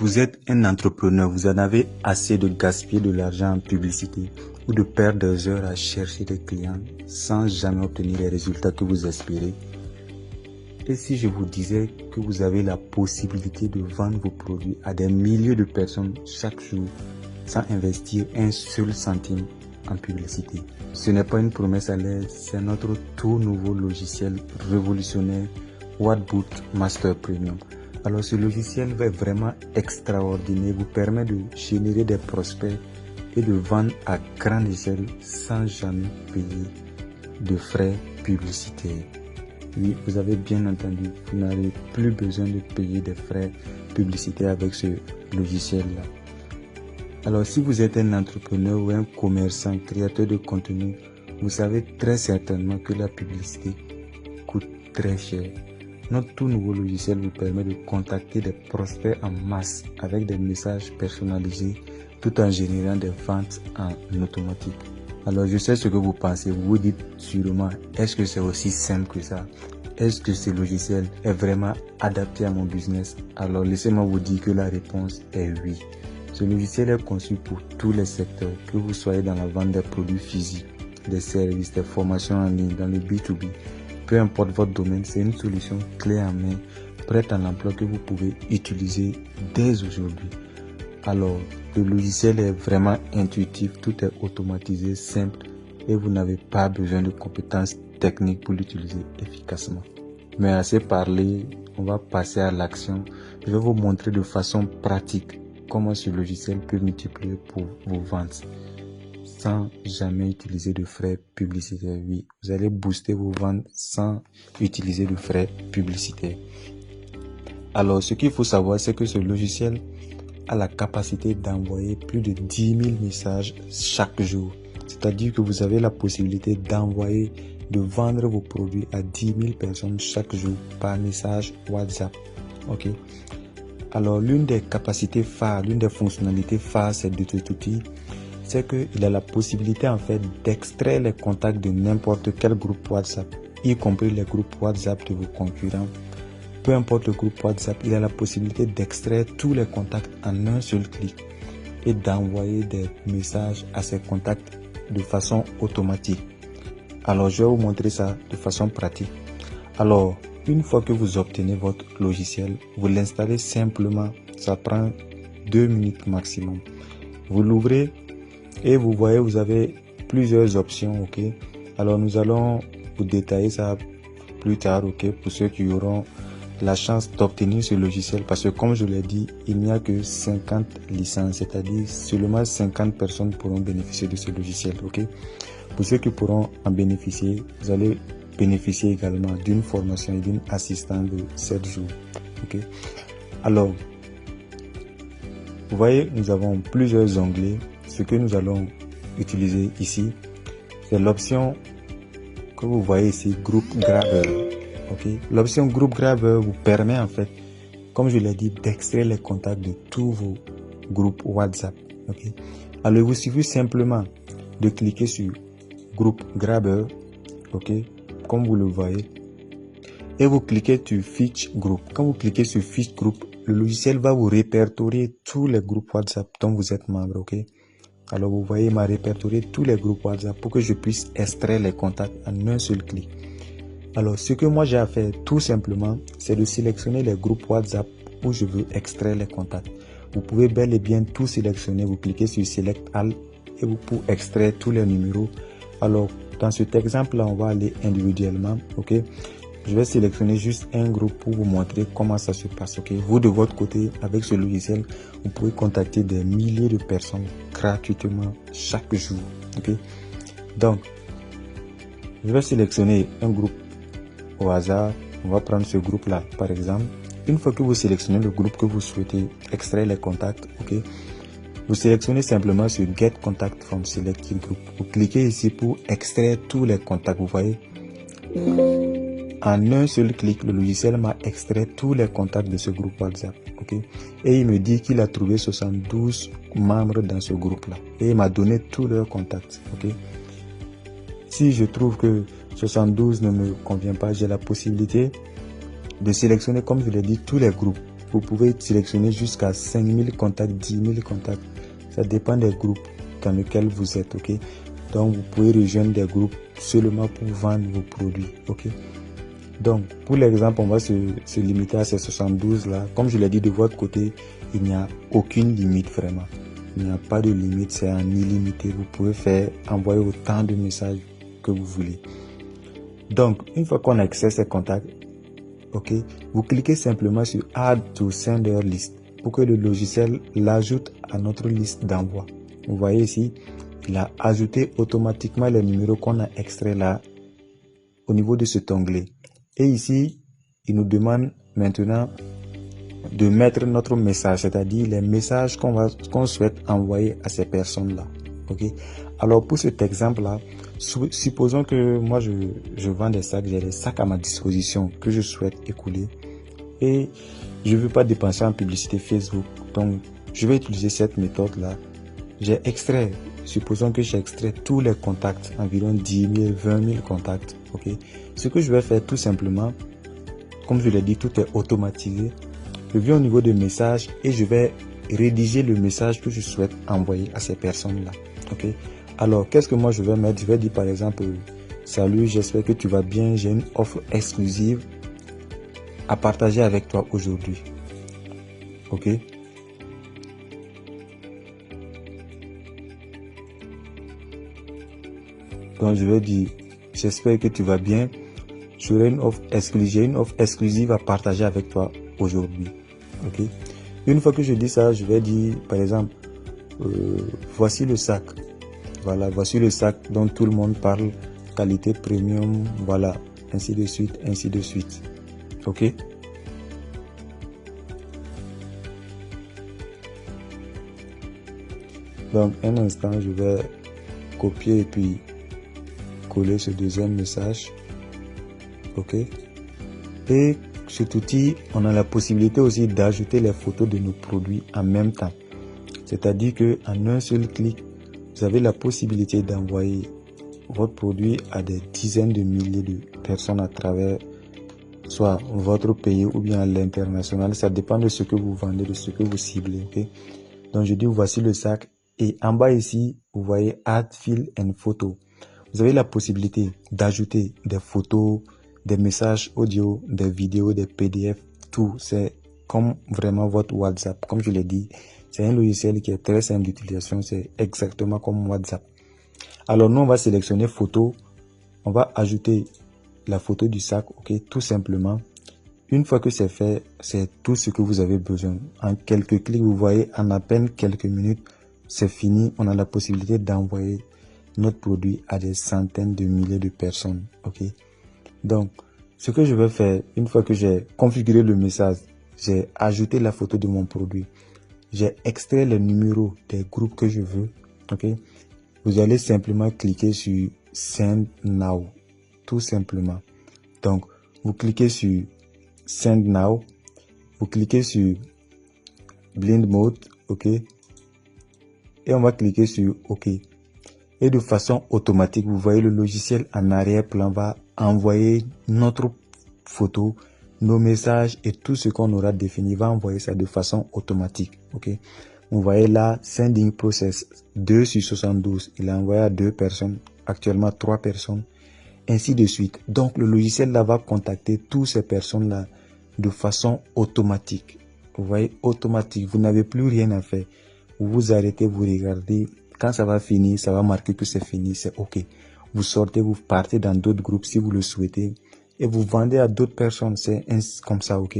Vous êtes un entrepreneur, vous en avez assez de gaspiller de l'argent en publicité ou de perdre des heures à chercher des clients sans jamais obtenir les résultats que vous espérez. Et si je vous disais que vous avez la possibilité de vendre vos produits à des milliers de personnes chaque jour sans investir un seul centime en publicité? Ce n'est pas une promesse à l'air, c'est notre tout nouveau logiciel révolutionnaire Whatboot Master Premium. Alors ce logiciel va être vraiment extraordinaire, vous permet de générer des prospects et de vendre à grande échelle sans jamais payer de frais publicitaires. Oui, vous avez bien entendu, vous n'avez plus besoin de payer des frais publicitaires avec ce logiciel-là. Alors si vous êtes un entrepreneur ou un commerçant, créateur de contenu, vous savez très certainement que la publicité coûte très cher. Notre tout nouveau logiciel vous permet de contacter des prospects en masse avec des messages personnalisés tout en générant des ventes en automatique. Alors je sais ce que vous pensez, vous vous dites sûrement, est-ce que c'est aussi simple que ça? Est-ce que ce logiciel est vraiment adapté à mon business? Alors laissez-moi vous dire que la réponse est oui. Ce logiciel est conçu pour tous les secteurs, que vous soyez dans la vente des produits physiques, des services, des formations en ligne, dans le B2B. Peu importe votre domaine, c'est une solution clé en main, prête à l'emploi que vous pouvez utiliser dès aujourd'hui. Alors, le logiciel est vraiment intuitif, tout est automatisé, simple et vous n'avez pas besoin de compétences techniques pour l'utiliser efficacement. Mais assez parlé, on va passer à l'action. Je vais vous montrer de façon pratique comment ce logiciel peut multiplier pour vos ventes sans jamais utiliser de frais publicitaires. Oui, vous allez booster vos ventes sans utiliser de frais publicitaires. Alors, ce qu'il faut savoir, c'est que ce logiciel a la capacité d'envoyer plus de 10 000 messages chaque jour. C'est-à-dire que vous avez la possibilité d'envoyer, de vendre vos produits à 10 000 personnes chaque jour par message WhatsApp. Ok. Alors, l'une des capacités phares, l'une des fonctionnalités phares de cet outil, c'est qu'il a la possibilité en fait d'extraire les contacts de n'importe quel groupe WhatsApp, y compris les groupes WhatsApp de vos concurrents. Peu importe le groupe WhatsApp, il a la possibilité d'extraire tous les contacts en un seul clic et d'envoyer des messages à ces contacts de façon automatique. Alors, je vais vous montrer ça de façon pratique. Alors, une fois que vous obtenez votre logiciel, vous l'installez simplement. Ça prend 2 minutes maximum. Vous l'ouvrez et vous voyez, vous avez plusieurs options. Ok. Alors, nous allons vous détailler ça plus tard. Ok. Pour ceux qui auront la chance d'obtenir ce logiciel, parce que comme je l'ai dit, il n'y a que 50 licences, c'est-à-dire seulement 50 personnes pourront bénéficier de ce logiciel. Ok. Pour ceux qui pourront en bénéficier, vous allez bénéficier également d'une formation et d'une assistance de 7 jours. Ok. Alors, vous voyez, nous avons plusieurs onglets. Ce que nous allons utiliser ici, c'est l'option que vous voyez ici, Group Grabber. Okay. L'option Group Grabber vous permet en fait, comme je l'ai dit, d'extraire les contacts de tous vos groupes WhatsApp. Okay. Alors il vous suffit simplement de cliquer sur Group Grabber, okay, comme vous le voyez, et vous cliquez sur Fetch Group. Quand vous cliquez sur Fetch Group, le logiciel va vous répertorier tous les groupes WhatsApp dont vous êtes membre. Okay. Alors vous voyez, il m'a répertorié tous les groupes WhatsApp pour que je puisse extraire les contacts en un seul clic. Alors, ce que moi j'ai à faire tout simplement, c'est de sélectionner les groupes WhatsApp où je veux extraire les contacts. Vous pouvez bel et bien tout sélectionner. Vous cliquez sur Select All et vous pouvez extraire tous les numéros. Alors, dans cet exemple-là, on va aller individuellement. Ok. Je vais sélectionner juste un groupe pour vous montrer comment ça se passe. Ok. Vous de votre côté, avec ce logiciel, vous pouvez contacter des milliers de personnes gratuitement chaque jour. Ok. Donc, je vais sélectionner un groupe au hasard. On va prendre ce groupe là par exemple. Une fois que vous sélectionnez le groupe que vous souhaitez extraire les contacts, ok, vous sélectionnez simplement sur Get Contact from Selected Group. Vous cliquez ici pour extraire tous les contacts. Vous voyez, en un seul clic, le logiciel m'a extrait tous les contacts de ce groupe WhatsApp. Ok, et il me dit qu'il a trouvé 72 membres dans ce groupe là et il m'a donné tous leurs contacts. Ok, si je trouve que 72 ne me convient pas, j'ai la possibilité de sélectionner, comme je l'ai dit, tous les groupes. vous pouvez sélectionner jusqu'à 5000 contacts, 10 000 contacts. Ça dépend des groupes dans lesquels vous êtes, ok? Donc, vous pouvez rejoindre des groupes seulement pour vendre vos produits, ok? Donc, pour l'exemple, on va se limiter à ces 72 là. Comme je l'ai dit, de votre côté, il n'y a aucune limite vraiment. Il n'y a pas de limite, c'est en illimité. Vous pouvez envoyer autant de messages que vous voulez. Donc, une fois qu'on a accès à ces contacts, ok, vous cliquez simplement sur Add to Sender List pour que le logiciel l'ajoute à notre liste d'envoi. Vous voyez ici, il a ajouté automatiquement les numéros qu'on a extraits là au niveau de cet onglet. Et ici, il nous demande maintenant de mettre notre message, c'est-à-dire les messages qu'on souhaite envoyer à ces personnes-là. Ok. Alors pour cet exemple-là, supposons que moi je vends des sacs, j'ai des sacs à ma disposition que je souhaite écouler et je ne veux pas dépenser en publicité Facebook. Donc je vais utiliser cette méthode-là. Supposons que j'ai extrait tous les contacts, environ 10 000, 20 000 contacts. Ok. Ce que je vais faire tout simplement, comme je l'ai dit, tout est automatisé. Je viens au niveau de message et je vais rédiger le message que je souhaite envoyer à ces personnes-là. Ok. Alors, qu'est-ce que moi je vais mettre? Je vais dire par exemple, salut, j'espère que tu vas bien. J'ai une offre exclusive à partager avec toi aujourd'hui. Ok. Donc, je vais dire, j'espère que tu vas bien. J'ai une offre exclusive à partager avec toi aujourd'hui. Ok. Une fois que je dis ça, je vais dire par exemple, voici le sac. Voilà, voici le sac dont tout le monde parle, qualité premium, voilà, ainsi de suite, ainsi de suite. Ok. Donc un instant, je vais copier et puis coller ce deuxième message. Ok. Et cet outil, on a la possibilité aussi d'ajouter les photos de nos produits en même temps. C'est-à-dire que en un seul clic, vous avez la possibilité d'envoyer votre produit à des dizaines de milliers de personnes à travers soit votre pays ou bien à l'international. Ça dépend de ce que vous vendez, de ce que vous ciblez. Okay? Donc je dis voici le sac et en bas ici, vous voyez Add Field and Photo. Vous avez la possibilité d'ajouter des photos, des messages audio, des vidéos, des PDF, tout. C'est comme vraiment votre WhatsApp. Comme je l'ai dit, c'est un logiciel qui est très simple d'utilisation. C'est exactement comme WhatsApp. Alors nous, on va sélectionner photo. On va ajouter la photo du sac, ok, tout simplement. Une fois que c'est fait, c'est tout ce que vous avez besoin. En quelques clics, vous voyez, en à peine quelques minutes, c'est fini. On a la possibilité d'envoyer notre produit à des centaines de milliers de personnes, ok. Donc, ce que je vais faire, une fois que j'ai configuré le message, j'ai ajouté la photo de mon produit, j'ai extrait les numéros des groupes que je veux, ok. Vous allez simplement cliquer sur Send Now, tout simplement. Donc, vous cliquez sur Send Now, vous cliquez sur Blind Mode, ok, et on va cliquer sur OK. Et de façon automatique, vous voyez le logiciel en arrière-plan va envoyer notre photo, nos messages et tout ce qu'on aura défini va envoyer ça de façon automatique. Ok. Vous voyez là, Sending Process 2 sur 72. Il a envoyé à 2 personnes, actuellement 3 personnes, ainsi de suite. Donc le logiciel là va contacter toutes ces personnes-là de façon automatique. Vous voyez, automatique. Vous n'avez plus rien à faire. Vous vous arrêtez, vous regardez. Quand ça va finir, ça va marquer que c'est fini, c'est OK. Vous sortez, vous partez dans d'autres groupes si vous le souhaitez et vous vendez à d'autres personnes. C'est comme ça, OK.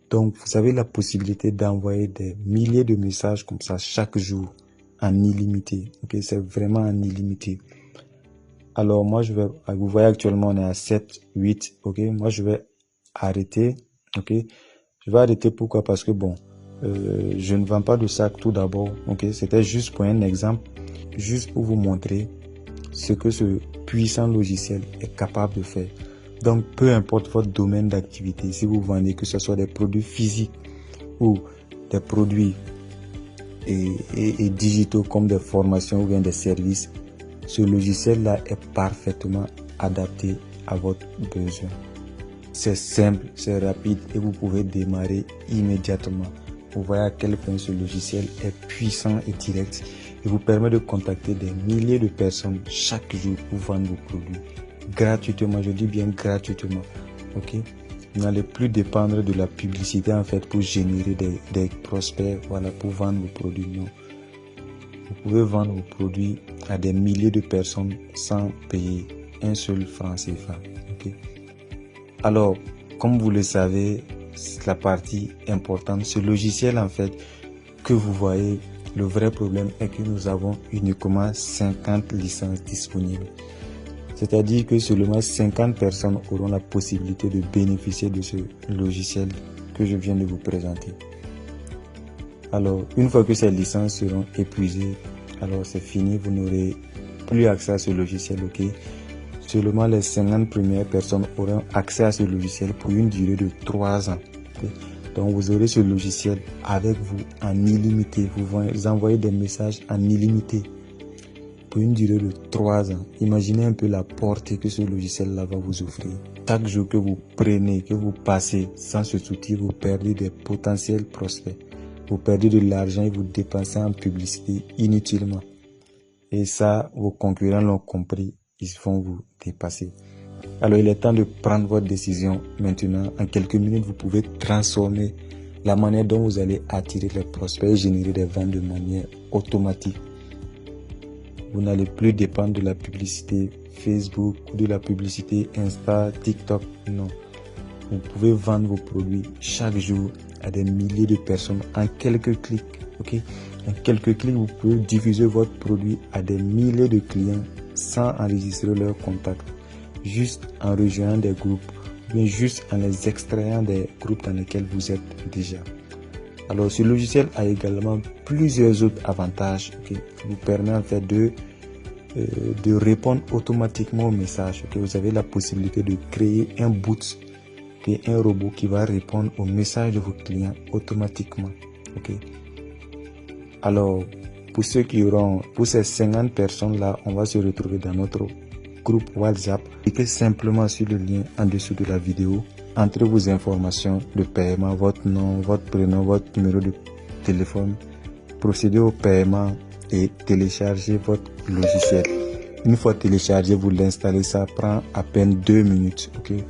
Donc, vous avez la possibilité d'envoyer des milliers de messages comme ça chaque jour en illimité. OK, c'est vraiment en illimité. Alors, moi, vous voyez actuellement, on est à 7, 8. OK, moi, je vais arrêter. OK, je vais arrêter. Pourquoi? Parce que bon, je ne vends pas de sac tout d'abord. Ok, c'était juste pour un exemple, juste pour vous montrer ce que ce puissant logiciel est capable de faire. Donc, peu importe votre domaine d'activité, si vous vendez, que ce soit des produits physiques ou des produits et digitaux comme des formations ou bien des services, ce logiciel-là est parfaitement adapté à votre besoin. C'est simple, c'est rapide et vous pouvez démarrer immédiatement. Vous voyez à quel point ce logiciel est puissant et direct et vous permet de contacter des milliers de personnes chaque jour pour vendre vos produits gratuitement. Je dis bien gratuitement. Ok? Vous n'allez plus dépendre de la publicité en fait pour générer des prospects, voilà, pour vendre vos produits. Non. Vous pouvez vendre vos produits à des milliers de personnes sans payer un seul franc CFA. Okay? Alors, comme vous le savez, c'est la partie importante. Ce logiciel, en fait, que vous voyez, le vrai problème est que nous avons uniquement 50 licences disponibles. C'est-à-dire que seulement 50 personnes auront la possibilité de bénéficier de ce logiciel que je viens de vous présenter. Alors, une fois que ces licences seront épuisées, alors c'est fini, vous n'aurez plus accès à ce logiciel, ok? Seulement les 50 premières personnes auront accès à ce logiciel pour une durée de 3 ans. Okay? Donc, vous aurez ce logiciel avec vous en illimité. Vous envoyez des messages en illimité pour une durée de 3 ans. Imaginez un peu la portée que ce logiciel-là va vous offrir. Chaque jour que vous prenez, que vous passez sans ce outil, vous perdez des potentiels prospects. Vous perdez de l'argent et vous dépensez en publicité inutilement. Et ça, vos concurrents l'ont compris, ils vont vous dépasser. Alors, il est temps de prendre votre décision maintenant. En quelques minutes, vous pouvez transformer la manière dont vous allez attirer les prospects et générer des ventes de manière automatique. Vous n'allez plus dépendre de la publicité Facebook ou de la publicité Insta, TikTok. Non. Vous pouvez vendre vos produits chaque jour à des milliers de personnes en quelques clics. Ok? En quelques clics, vous pouvez diffuser votre produit à des milliers de clients sans enregistrer leurs contacts. Juste en rejoignant des groupes, ou bien juste en les extrayant des groupes dans lesquels vous êtes déjà. Alors, ce logiciel a également plusieurs autres avantages qui vous permettent en fait de répondre automatiquement aux messages. Okay? Vous avez la possibilité de créer un bot, un robot qui va répondre aux messages de vos clients automatiquement. Okay? Alors, pour ces 50 personnes-là, on va se retrouver dans notre groupe WhatsApp. Cliquez simplement sur le lien en dessous de la vidéo. Entrez vos informations de paiement, votre nom, votre prénom, votre numéro de téléphone. Procédez au paiement et téléchargez votre logiciel. Une fois téléchargé, vous l'installez, ça prend à peine 2 minutes. Okay?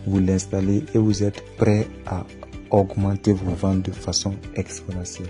Vous l'installez et vous êtes prêt à augmenter vos ventes de façon exponentielle.